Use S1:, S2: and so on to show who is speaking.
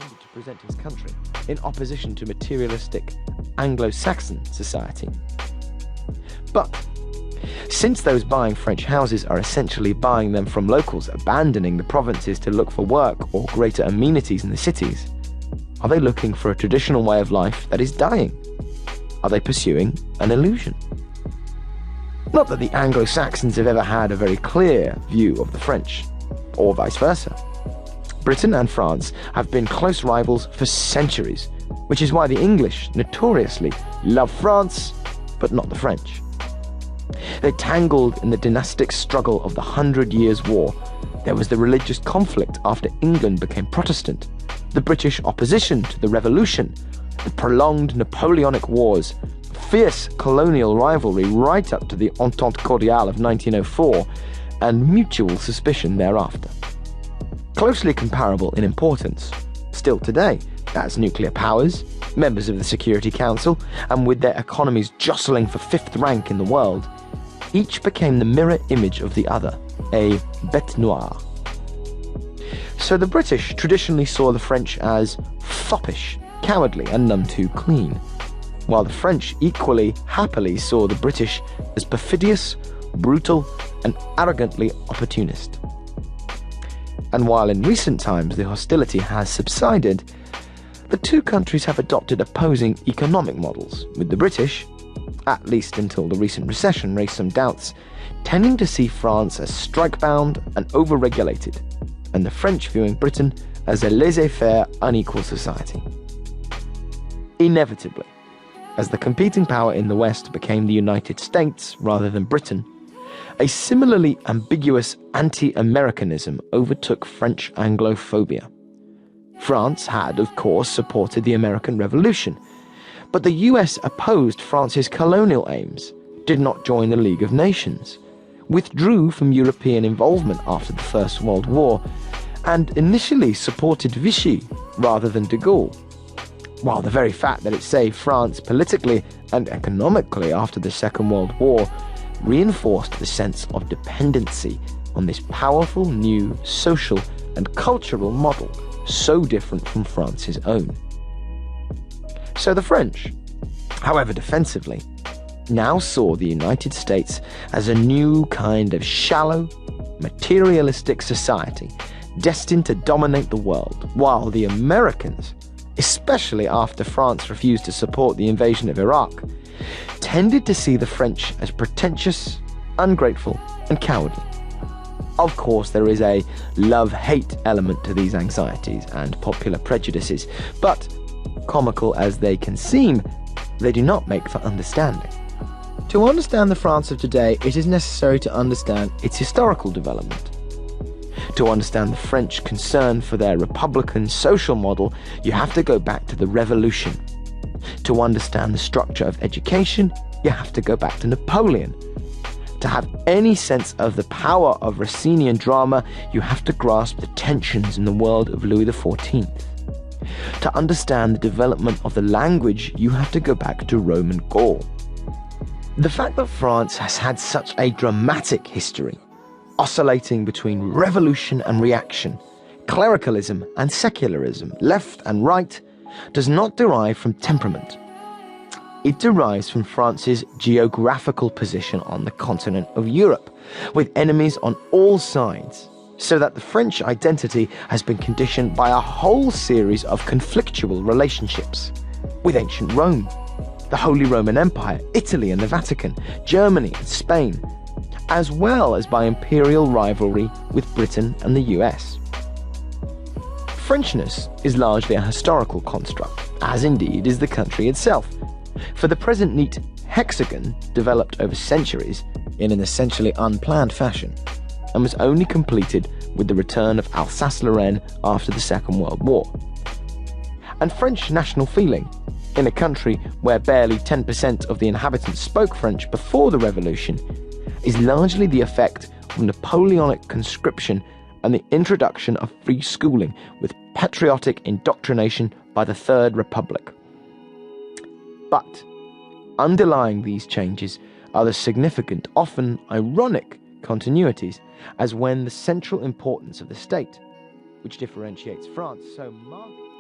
S1: tended to present his country in opposition to materialistic Anglo-Saxon society. But since those buying French houses are essentially buying them from locals, abandoning the provinces to look for work or greater amenities in the cities, are they looking for a traditional way of life that is dying? Are they pursuing an illusion? Not that the Anglo-Saxons have ever had a very clear view of the French, or vice versa. Britain and France have been close rivals for centuries, which is why the English notoriously love France, but not the French. They tangled in the dynastic struggle of the 100 Years' War. There was the religious conflict after England became Protestant, the British opposition to the Revolution, the prolonged Napoleonic Wars, fierce colonial rivalry right up to the Entente Cordiale of 1904, and mutual suspicion thereafter. Closely comparable in importance, still today, as nuclear powers, members of the Security Council, and with their economies jostling for fifth rank in the world, each became the mirror image of the other, a bête noire. So the British traditionally saw the French as foppish, cowardly, and none too clean, while the French equally happily saw the British as perfidious, brutal, and arrogantly opportunist. And while in recent times the hostility has subsided, the two countries have adopted opposing economic models, with the British, at least until the recent recession raised some doubts, tending to see France as strike-bound and over-regulated, and the French viewing Britain as a laissez-faire, unequal society. Inevitably, as the competing power in the West became the United States rather than Britain, a similarly ambiguous anti-Americanism overtook French Anglophobia. France had, of course, supported the American Revolution, but the US opposed France's colonial aims, did not join the League of Nations, withdrew from European involvement after the First World War, and initially supported Vichy rather than de Gaulle, while the very fact that it saved France politically and economically after the Second World War reinforced the sense of dependency on this powerful new social and cultural model so different from France's own. So the French, however defensively, now saw the United States as a new kind of shallow, materialistic society destined to dominate the world, while the Americans, especially after France refused to support the invasion of Iraq, tended to see the French as pretentious, ungrateful, and cowardly. Of course, there is a love-hate element to these anxieties and popular prejudices, but, comical as they can seem, they do not make for understanding. To understand the France of today, it is necessary to understand its historical development. To understand the French concern for their republican social model, you have to go back to the Revolution. To understand the structure of education, you have to go back to Napoleon. To have any sense of the power of Racinian drama, you have to grasp the tensions in the world of Louis XIV. To understand the development of the language, you have to go back to Roman Gaul. The fact that France has had such a dramatic history, oscillating between revolution and reaction, clericalism and secularism, left and right, does not derive from temperament. It derives from France's geographical position on the continent of Europe, with enemies on all sides, so that the French identity has been conditioned by a whole series of conflictual relationships with ancient Rome, the Holy Roman Empire, Italy and the Vatican, Germany and Spain, as well as by imperial rivalry with Britain and the US. Frenchness is largely a historical construct, as indeed is the country itself, for the present neat hexagon developed over centuries in an essentially unplanned fashion, and was only completed with the return of Alsace-Lorraine after the Second World War. And French national feeling, in a country where barely 10% of the inhabitants spoke French before the Revolution, is largely the effect of Napoleonic conscription and the introduction of free schooling with patriotic indoctrination by the Third Republic. But underlying these changes are the significant, often ironic, continuities, as when the central importance of the state, which differentiates France so markedly